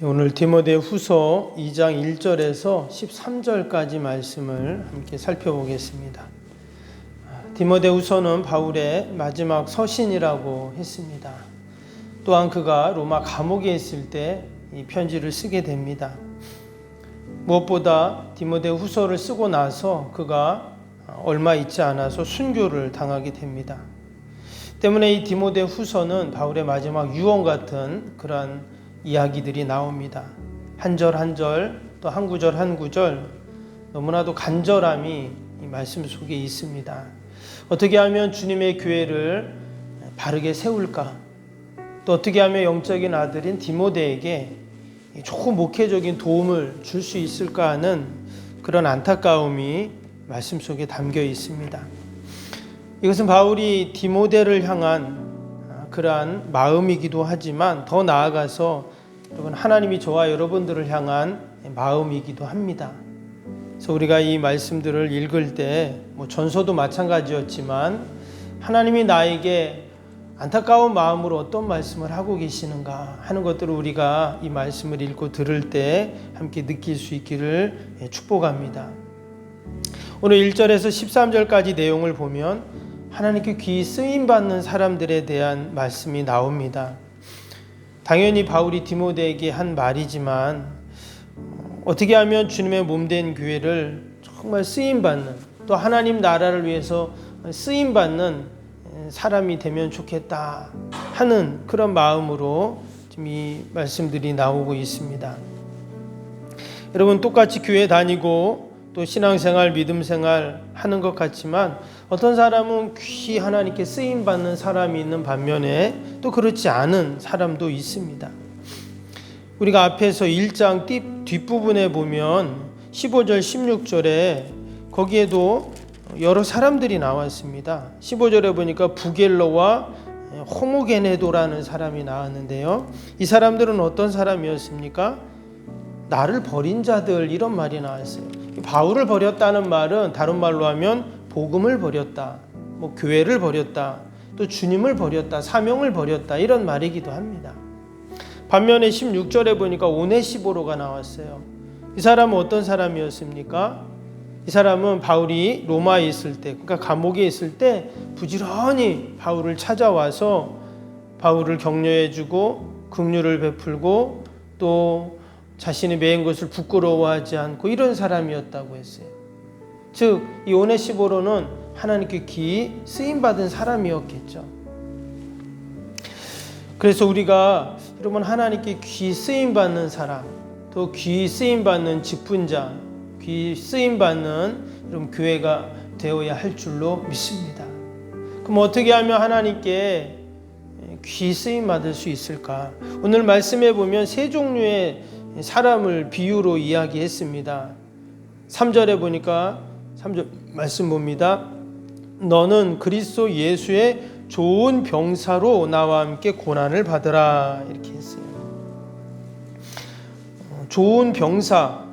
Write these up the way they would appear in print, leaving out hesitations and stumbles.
오늘 디모데후서 2장 1절에서 13절까지 말씀을 함께 살펴보겠습니다. 디모데후서는 바울의 마지막 서신이라고 했습니다. 또한 그가 로마 감옥에 있을 때 이 편지를 쓰게 됩니다. 무엇보다 디모데후서를 쓰고 나서 그가 얼마 있지 않아서 순교를 당하게 됩니다. 때문에 이 디모데후서는 바울의 마지막 유언 같은 그러한 이야기들이 나옵니다. 한 절 한 절, 또 한 구절 한 구절 너무나도 간절함이 이 말씀 속에 있습니다. 어떻게 하면 주님의 교회를 바르게 세울까? 또 어떻게 하면 영적인 아들인 디모데에게 좋은 목회적인 도움을 줄 수 있을까 하는 그런 안타까움이 말씀 속에 담겨 있습니다. 이것은 바울이 디모데를 향한 그러한 마음이기도 하지만 더 나아가서 여러분 하나님이 저와 여러분들을 향한 마음이기도 합니다. 그래서 우리가 이 말씀들을 읽을 때 전서도 마찬가지였지만 하나님이 나에게 안타까운 마음으로 어떤 말씀을 하고 계시는가 하는 것들을 우리가 이 말씀을 읽고 들을 때 함께 느낄 수 있기를 축복합니다. 오늘 1절에서 13절까지 내용을 보면 하나님께 귀히 쓰임받는 사람들에 대한 말씀이 나옵니다. 당연히 바울이 디모데에게 한 말이지만 어떻게 하면 주님의 몸된 교회를 정말 쓰임받는, 또 하나님 나라를 위해서 쓰임받는 사람이 되면 좋겠다 하는 그런 마음으로 지금 이 말씀들이 나오고 있습니다. 여러분 똑같이 교회 다니고 또 신앙생활, 믿음생활 하는 것 같지만 어떤 사람은 귀히 하나님께 쓰임받는 사람이 있는 반면에 또 그렇지 않은 사람도 있습니다. 우리가 앞에서 1장 뒷부분에 보면 15절, 16절에 거기에도 여러 사람들이 나왔습니다. 15절에 보니까 부겔러와 호모게네도라는 사람이 나왔는데요. 이 사람들은 어떤 사람이었습니까? 나를 버린 자들, 이런 말이 나왔어요. 바울을 버렸다는 말은 다른 말로 하면 복음을 버렸다, 교회를 버렸다, 또 주님을 버렸다, 사명을 버렸다, 이런 말이기도 합니다. 반면에 16절에 보니까 오네시보로가 나왔어요. 이 사람은 어떤 사람이었습니까? 이 사람은 바울이 로마에 있을 때, 그러니까 감옥에 있을 때 부지런히 바울을 찾아와서 바울을 격려해주고 긍휼을 베풀고 또 자신이 매인 것을 부끄러워하지 않고 이런 사람이었다고 했어요. 즉, 이 오네시보로는 하나님께 귀히 쓰임받은 사람이었겠죠. 그래서 우리가 여러분 하나님께 귀히 쓰임받는 사람, 또 귀히 쓰임받는 직분자, 귀히 쓰임받는 여러분 교회가 되어야 할 줄로 믿습니다. 그럼 어떻게 하면 하나님께 귀히 쓰임받을 수 있을까? 오늘 말씀해 보면 세 종류의 사람을 비유로 이야기했습니다. 3절에 보니까 3절 말씀 봅니다. 너는 그리스도 예수의 좋은 병사로 나와 함께 고난을 받으라, 이렇게 했어요. 좋은 병사,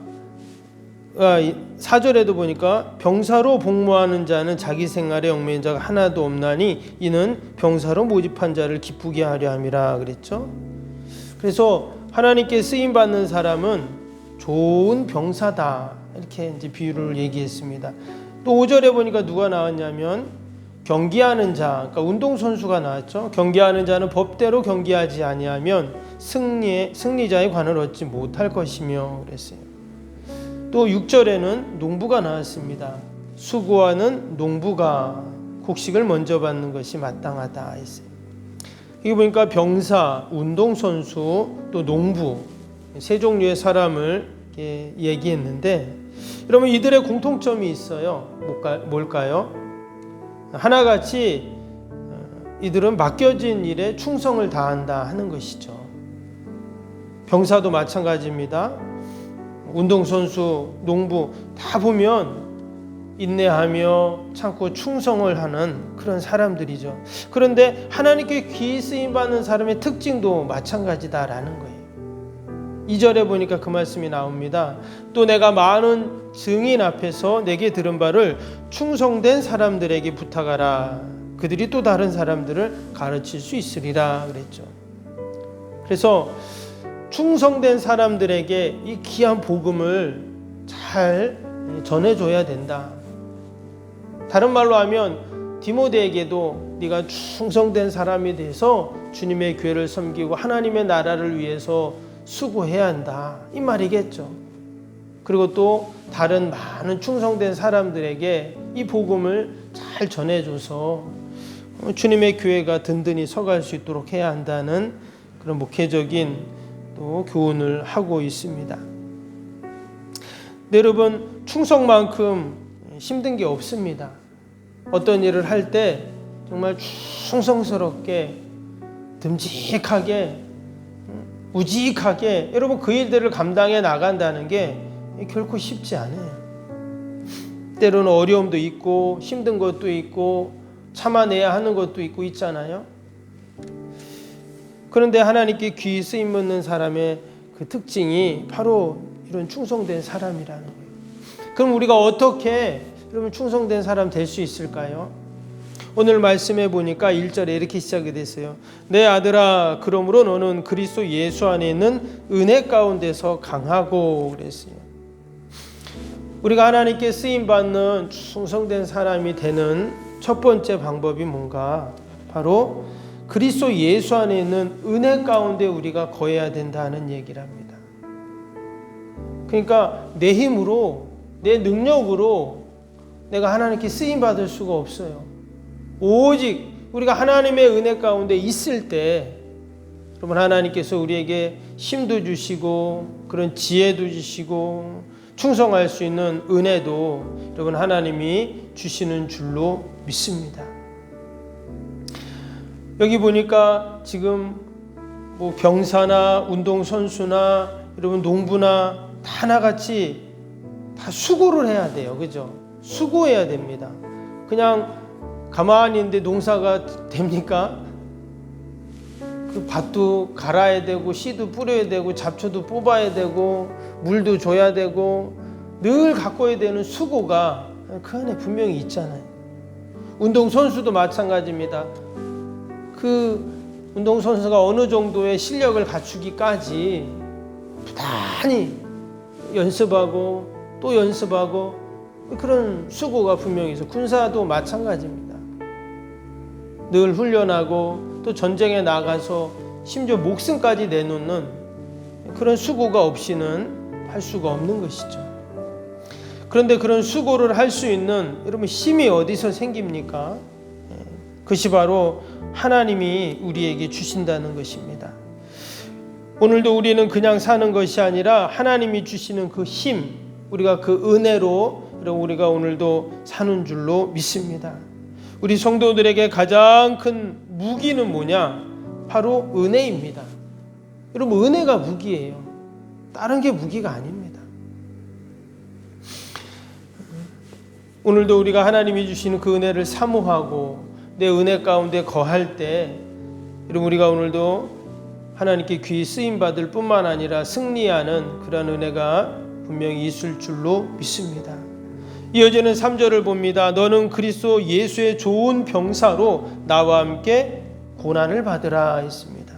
4절에도 보니까 병사로 복무하는 자는 자기 생활에 얽매인 자가 하나도 없나니 이는 병사로 모집한 자를 기쁘게 하려 함이라 그랬죠. 그래서 하나님께 쓰임 받는 사람은 좋은 병사다, 이렇게 이제 비유를 얘기했습니다. 또 5절에 보니까 누가 나왔냐면 경기하는 자, 그러니까 운동선수가 나왔죠. 경기하는 자는 법대로 경기하지 아니하면 승리자의 관을 얻지 못할 것이며 그랬어요. 또 6절에는 농부가 나왔습니다. 수고하는 농부가 곡식을 먼저 받는 것이 마땅하다 했어요. 여기 보니까 병사, 운동선수, 또 농부, 세 종류의 사람을 얘기했는데 여러분 이들의 공통점이 있어요. 뭘까요? 하나같이 이들은 맡겨진 일에 충성을 다한다 하는 것이죠. 병사도 마찬가지입니다. 운동선수, 농부 다 보면 인내하며 참고 충성을 하는 그런 사람들이죠. 그런데 하나님께 귀히 쓰임받는 사람의 특징도 마찬가지다라는 거예요. 2절에 보니까 그 말씀이 나옵니다. 또 내가 많은 증인 앞에서 내게 들은 바를 충성된 사람들에게 부탁하라. 그들이 또 다른 사람들을 가르칠 수 있으리라 그랬죠. 그래서 충성된 사람들에게 이 귀한 복음을 잘 전해줘야 된다. 다른 말로 하면 디모데에게도 네가 충성된 사람이 돼서 주님의 교회를 섬기고 하나님의 나라를 위해서 수고해야 한다, 이 말이겠죠. 그리고 또 다른 많은 충성된 사람들에게 이 복음을 잘 전해줘서 주님의 교회가 든든히 서갈 수 있도록 해야 한다는 그런 목회적인 또 교훈을 하고 있습니다. 네, 여러분, 충성만큼 힘든 게 없습니다. 어떤 일을 할 때 정말 충성스럽게 듬직하게 우직하게 여러분 그 일들을 감당해 나간다는 게 결코 쉽지 않아요. 때로는 어려움도 있고 힘든 것도 있고 참아내야 하는 것도 있고 있잖아요. 그런데 하나님께 귀히 쓰임 묻는 사람의 그 특징이 바로 이런 충성된 사람이라는 거예요. 그럼 우리가 어떻게 여러분 충성된 사람 될 수 있을까요? 오늘 말씀해 보니까 1절에 이렇게 시작이 됐어요. 내 아들아, 그러므로 너는 그리스도 예수 안에 있는 은혜 가운데서 강하고 그랬어요. 우리가 하나님께 쓰임받는 충성된 사람이 되는 첫 번째 방법이 뭔가? 바로 그리스도 예수 안에 있는 은혜 가운데 우리가 거해야 된다는 얘기를 합니다. 그러니까 내 힘으로, 내 능력으로 내가 하나님께 쓰임받을 수가 없어요. 오직 우리가 하나님의 은혜 가운데 있을 때 여러분 하나님께서 우리에게 힘도 주시고 그런 지혜도 주시고 충성할 수 있는 은혜도 여러분 하나님이 주시는 줄로 믿습니다. 여기 보니까 지금 뭐 병사나 운동선수나 여러분 농부나 다 하나같이 다 수고를 해야 돼요. 그죠? 수고해야 됩니다. 그냥 가만히 있는데 농사가 됩니까? 그 밭도 갈아야 되고 씨도 뿌려야 되고 잡초도 뽑아야 되고 물도 줘야 되고 늘 갖고야 되는 수고가 그 안에 분명히 있잖아요. 운동선수도 마찬가지입니다. 그 운동선수가 어느 정도의 실력을 갖추기까지 부단히 연습하고 또 연습하고 그런 수고가 분명히 있어요. 군사도 마찬가지입니다. 늘 훈련하고 또 전쟁에 나가서 심지어 목숨까지 내놓는 그런 수고가 없이는 할 수가 없는 것이죠. 그런데 그런 수고를 할 수 있는 여러분 힘이 어디서 생깁니까? 그것이 바로 하나님이 우리에게 주신다는 것입니다. 오늘도 우리는 그냥 사는 것이 아니라 하나님이 주시는 그 힘, 우리가 그 은혜로 우리가 오늘도 사는 줄로 믿습니다. 우리 성도들에게 가장 큰 무기는 뭐냐? 바로 은혜입니다. 여러분 은혜가 무기예요. 다른 게 무기가 아닙니다. 오늘도 우리가 하나님이 주시는 그 은혜를 사모하고 내 은혜 가운데 거할 때 여러분 우리가 오늘도 하나님께 귀히 쓰임받을 뿐만 아니라 승리하는 그런 은혜가 분명히 있을 줄로 믿습니다. 이어지는 3절을 봅니다. 너는 그리스도 예수의 좋은 병사로 나와 함께 고난을 받으라 했습니다.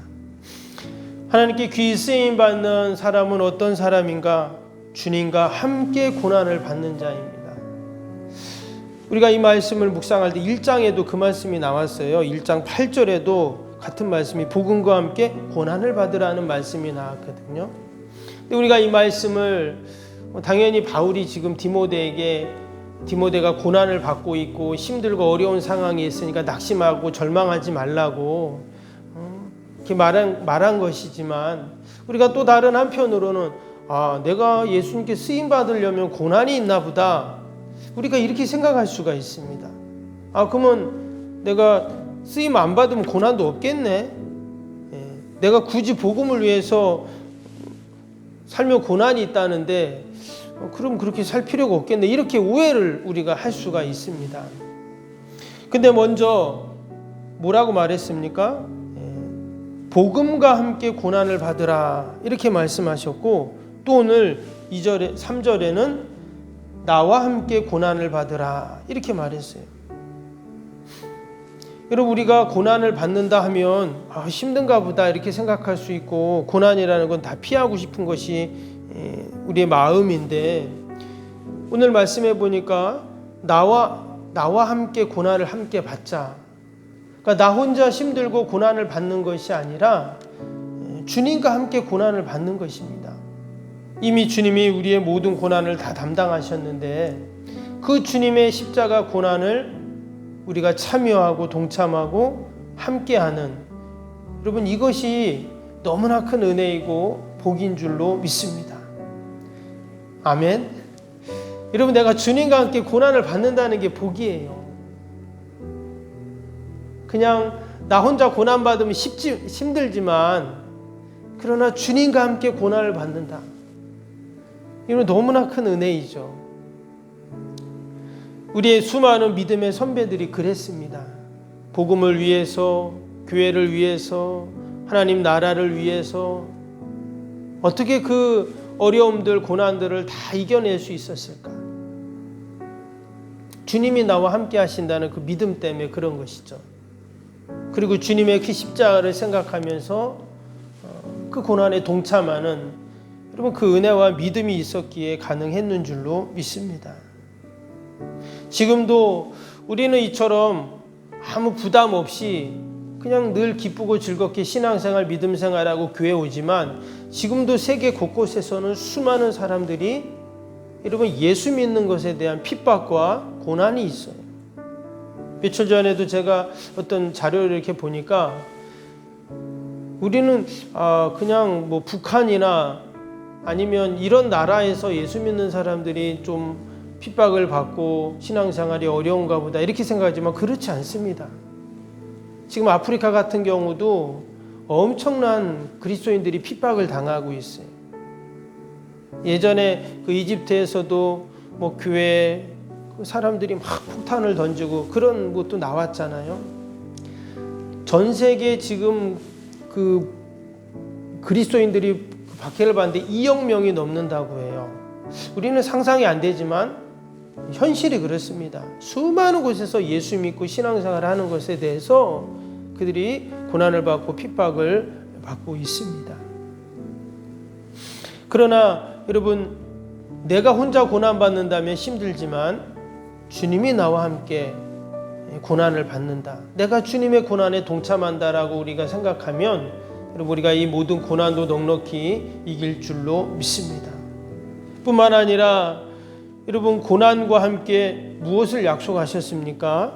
하나님께 귀히 쓰임받는 사람은 어떤 사람인가? 주님과 함께 고난을 받는 자입니다. 우리가 이 말씀을 묵상할 때 1장에도 그 말씀이 나왔어요. 1장 8절에도 같은 말씀이 복음과 함께 고난을 받으라는 말씀이 나왔거든요. 근데 우리가 이 말씀을 당연히 바울이 지금 디모데가 고난을 받고 있고 힘들고 어려운 상황이 있으니까 낙심하고 절망하지 말라고 이렇게 말한 것이지만 우리가 또 다른 한편으로는 내가 예수님께 쓰임 받으려면 고난이 있나 보다 우리가 이렇게 생각할 수가 있습니다. 그러면 내가 쓰임 안 받으면 고난도 없겠네. 내가 굳이 복음을 위해서 살면 고난이 있다는데 그럼 그렇게 살 필요가 없겠네. 이렇게 오해를 우리가 할 수가 있습니다. 근데 먼저 뭐라고 말했습니까? 복음과 함께 고난을 받으라 이렇게 말씀하셨고 또 오늘 2절에 3절에는 나와 함께 고난을 받으라 이렇게 말했어요. 여러분, 우리가 고난을 받는다 하면 힘든가 보다 이렇게 생각할 수 있고, 고난이라는 건 다 피하고 싶은 것이 우리의 마음인데, 오늘 말씀해 보니까 나와 함께 고난을 함께 받자. 그러니까 나 혼자 힘들고 고난을 받는 것이 아니라 주님과 함께 고난을 받는 것입니다. 이미 주님이 우리의 모든 고난을 다 담당하셨는데, 그 주님의 십자가 고난을 우리가 참여하고 동참하고 함께하는, 여러분, 이것이 너무나 큰 은혜이고 복인 줄로 믿습니다. 아멘. 여러분, 내가 주님과 함께 고난을 받는다는 게 복이에요. 그냥 나 혼자 고난 받으면 힘들지만, 그러나 주님과 함께 고난을 받는다, 이건 너무나 큰 은혜이죠. 우리의 수많은 믿음의 선배들이 그랬습니다. 복음을 위해서, 교회를 위해서, 하나님 나라를 위해서 어떻게 그 어려움들, 고난들을 다 이겨낼 수 있었을까? 주님이 나와 함께 하신다는 그 믿음 때문에 그런 것이죠. 그리고 주님의 그 십자가를 생각하면서 그 고난에 동참하는, 여러분, 그 은혜와 믿음이 있었기에 가능했는 줄로 믿습니다. 지금도 우리는 이처럼 아무 부담 없이 그냥 늘 기쁘고 즐겁게 신앙생활, 믿음생활하고 교회 오지만, 지금도 세계 곳곳에서는 수많은 사람들이, 여러분, 예수 믿는 것에 대한 핍박과 고난이 있어요. 며칠 전에도 제가 어떤 자료를 이렇게 보니까, 우리는 그냥 뭐 북한이나 아니면 이런 나라에서 예수 믿는 사람들이 좀 핍박을 받고 신앙생활이 어려운가 보다 이렇게 생각하지만 그렇지 않습니다. 지금 아프리카 같은 경우도 엄청난 그리스도인들이 핍박을 당하고 있어요. 예전에 그 이집트에서도 뭐 교회 사람들이 막 폭탄을 던지고 그런 것도 나왔잖아요. 전 세계 지금 그 그리스도인들이 박해를 받는데 2억 명이 넘는다고 해요. 우리는 상상이 안 되지만 현실이 그렇습니다. 수많은 곳에서 예수 믿고 신앙생활을 하는 것에 대해서 그들이 고난을 받고 핍박을 받고 있습니다. 그러나 여러분, 내가 혼자 고난받는다면 힘들지만 주님이 나와 함께 고난을 받는다, 내가 주님의 고난에 동참한다라고 우리가 생각하면, 여러분, 우리가 이 모든 고난도 넉넉히 이길 줄로 믿습니다. 뿐만 아니라 여러분, 고난과 함께 무엇을 약속하셨습니까?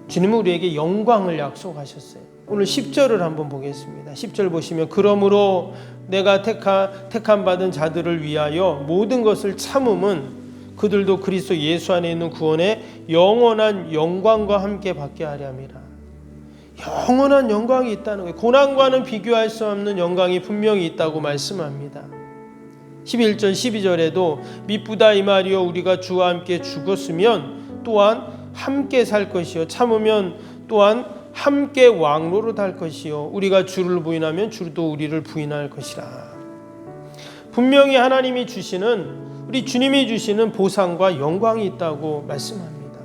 주님은 우리에게 영광을 약속하셨어요. 오늘 10절을 한번 보겠습니다. 10절 보시면, 그러므로 내가 택함 받은 자들을 위하여 모든 것을 참음은 그들도 그리스도 예수 안에 있는 구원의 영원한 영광과 함께 받게 하려 함이라. 영원한 영광이 있다는 거예요. 고난과는 비교할 수 없는 영광이 분명히 있다고 말씀합니다. 11절 12절에도 미쁘다 이 말이요, 우리가 주와 함께 죽었으면 또한 함께 살 것이요, 참으면 또한 함께 왕노릇 할 것이요, 우리가 주를 부인하면 주도 우리를 부인할 것이라. 분명히 하나님이 주시는, 우리 주님이 주시는 보상과 영광이 있다고 말씀합니다.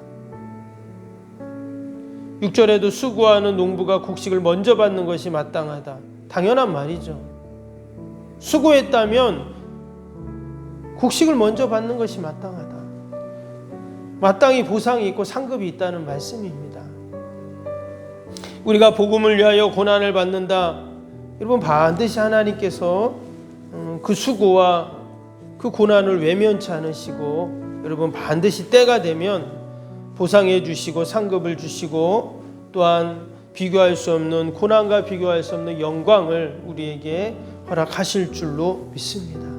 6절에도 수고하는 농부가 곡식을 먼저 받는 것이 마땅하다. 당연한 말이죠. 수고했다면 곡식을 먼저 받는 것이 마땅하다. 마땅히 보상이 있고 상급이 있다는 말씀입니다. 우리가 복음을 위하여 고난을 받는다, 여러분, 반드시 하나님께서 그 수고와 그 고난을 외면치 않으시고, 여러분, 반드시 때가 되면 보상해 주시고 상급을 주시고, 또한 비교할 수 없는, 고난과 비교할 수 없는 영광을 우리에게 허락하실 줄로 믿습니다.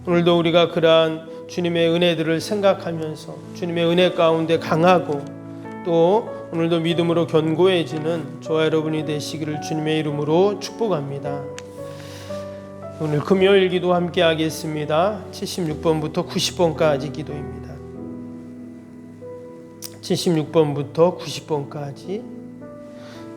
오늘도 우리가 그러한 주님의 은혜들을 생각하면서 주님의 은혜 가운데 강하고, 또 오늘도 믿음으로 견고해지는 저와 여러분이 되시기를 주님의 이름으로 축복합니다. 오늘 금요일 기도 함께 하겠습니다. 76번부터 90번까지 기도입니다. 76번부터 90번까지.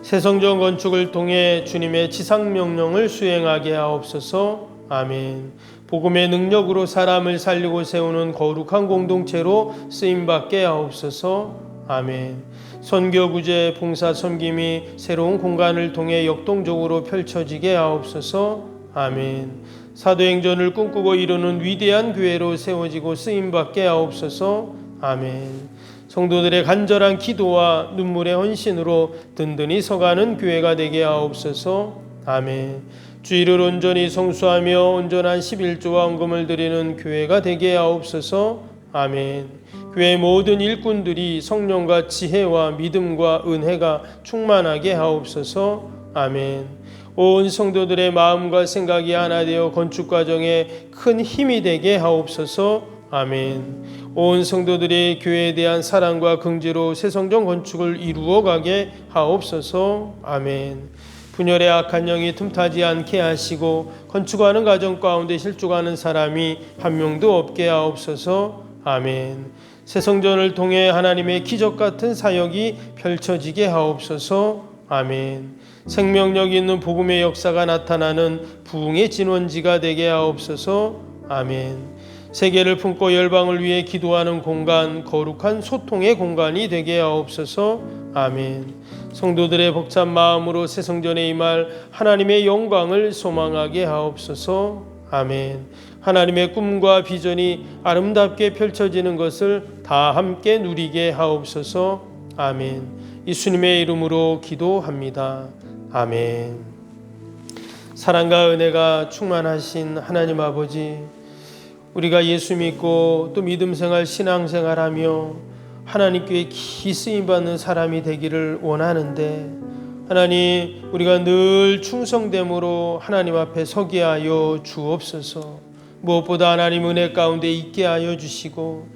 새 성전 건축을 통해 주님의 지상명령을 수행하게 하옵소서. 아멘. 복음의 능력으로 사람을 살리고 세우는 거룩한 공동체로 쓰임받게 하옵소서. 아멘. 선교, 구제, 봉사, 섬김이 새로운 공간을 통해 역동적으로 펼쳐지게 하옵소서. 아멘. 사도행전을 꿈꾸고 이루는 위대한 교회로 세워지고 쓰임받게 하옵소서. 아멘. 성도들의 간절한 기도와 눈물의 헌신으로 든든히 서가는 교회가 되게 하옵소서. 아멘. 주일을 온전히 성수하며 온전한 11조와 헌금을 드리는 교회가 되게 하옵소서. 아멘. 교회 모든 일꾼들이 성령과 지혜와 믿음과 은혜가 충만하게 하옵소서. 아멘. 온 성도들의 마음과 생각이 하나 되어 건축 과정에 큰 힘이 되게 하옵소서. 아멘. 온 성도들이 교회에 대한 사랑과 긍지로 새 성전 건축을 이루어 가게 하옵소서. 아멘. 분열의 악한 영이 틈타지 않게 하시고 건축하는 과정 가운데 실족하는 사람이 한 명도 없게 하옵소서. 아멘. 새 성전을 통해 하나님의 기적 같은 사역이 펼쳐지게 하옵소서. 아멘. 생명력 있는 복음의 역사가 나타나는 부흥의 진원지가 되게 하옵소서. 아멘. 세계를 품고 열방을 위해 기도하는 공간, 거룩한 소통의 공간이 되게 하옵소서. 아멘. 성도들의 벅찬 마음으로 새 성전에 임할 하나님의 영광을 소망하게 하옵소서. 아멘. 하나님의 꿈과 비전이 아름답게 펼쳐지는 것을 다 함께 누리게 하옵소서. 아멘. 예수님의 이름으로 기도합니다. 아멘. 사랑과 은혜가 충만하신 하나님 아버지, 우리가 예수 믿고 또 믿음 생활, 신앙 생활하며 하나님께 기 쓰임받는 사람이 되기를 원하는데, 하나님, 우리가 늘 충성됨으로 하나님 앞에 서게 하여 주옵소서. 무엇보다 하나님 은혜 가운데 있게 하여 주시고,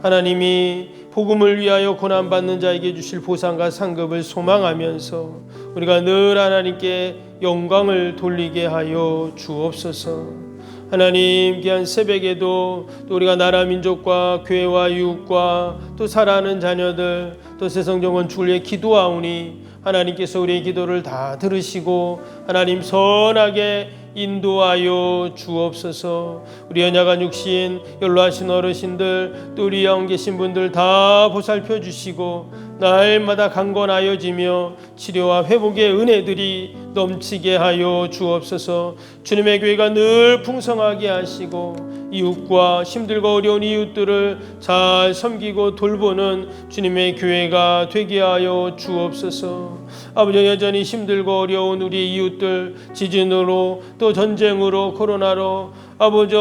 하나님이 복음을 위하여 고난받는 자에게 주실 보상과 상급을 소망하면서 우리가 늘 하나님께 영광을 돌리게 하여 주옵소서. 하나님, 귀한 새벽에도 또 우리가 나라 민족과 교회와 이웃과 또 사랑하는 자녀들 또 새성전 건축을 위해 기도하오니 하나님께서 우리의 기도를 다 들으시고 하나님 선하게 인도하여 주옵소서. 우리 연약한 육신 연로하신 어르신들 또 우리 영 계신 분들 다 보살펴 주시고 날마다 강건하여지며 치료와 회복의 은혜들이 넘치게 하여 주옵소서. 주님의 교회가 늘 풍성하게 하시고 이웃과 힘들고 어려운 이웃들을 잘 섬기고 돌보는 주님의 교회가 되게 하여 주옵소서. 아버지, 여전히 힘들고 어려운 우리 이웃들, 지진으로 또 전쟁으로 코로나로 아버지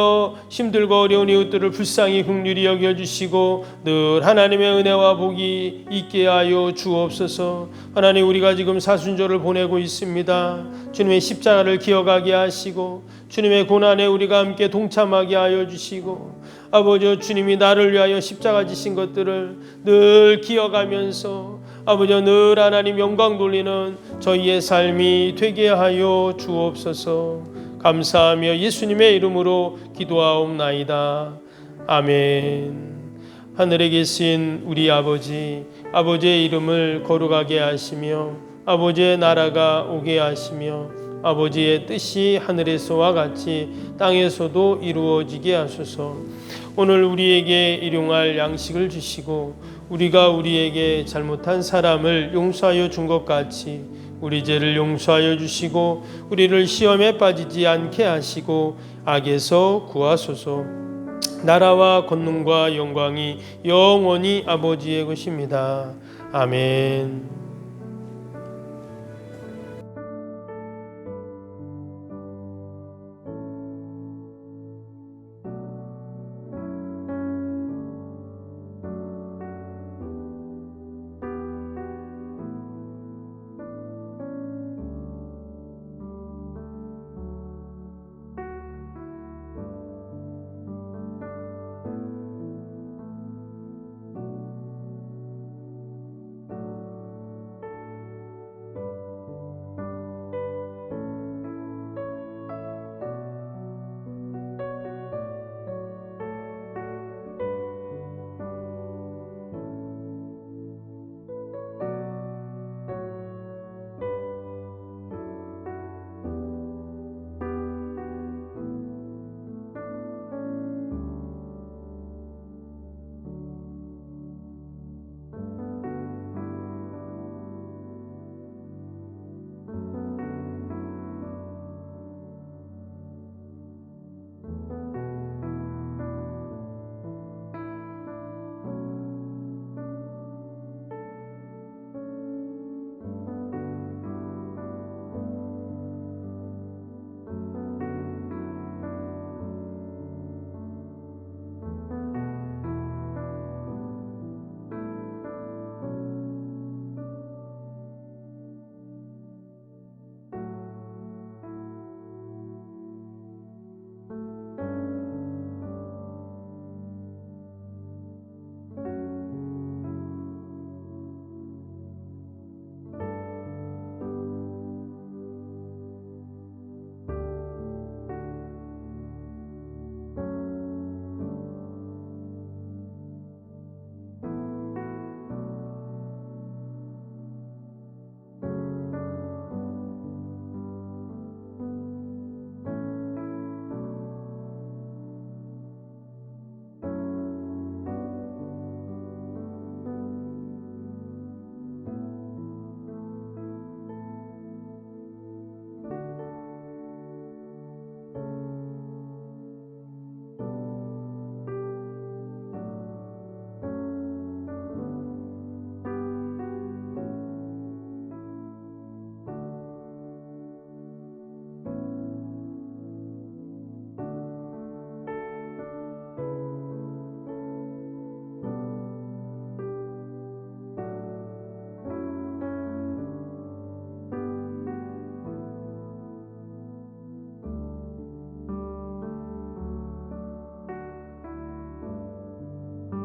힘들고 어려운 이웃들을 불쌍히 긍휼히 여겨주시고 늘 하나님의 은혜와 복이 있게 하여 주옵소서. 하나님, 우리가 지금 사순절을 보내고 있습니다. 주님의 십자가를 기억하게 하시고 주님의 고난에 우리가 함께 동참하게 하여 주시고 아버지, 주님이 나를 위하여 십자가 지신 것들을 늘 기억하면서 아버지 늘 하나님 영광 돌리는 저희의 삶이 되게 하여 주옵소서. 감사하며 예수님의 이름으로 기도하옵나이다. 아멘. 하늘에 계신 우리 아버지, 아버지의 이름을 거룩하게 하시며 아버지의 나라가 오게 하시며 아버지의 뜻이 하늘에서와 같이 땅에서도 이루어지게 하소서. 오늘 우리에게 일용할 양식을 주시고 우리가 우리에게 잘못한 사람을 용서하여 준 것 같이 우리 죄를 용서하여 주시고 우리를 시험에 빠지지 않게 하시고 악에서 구하소서. 나라와 권능과 영광이 영원히 아버지의 것입니다. 아멘.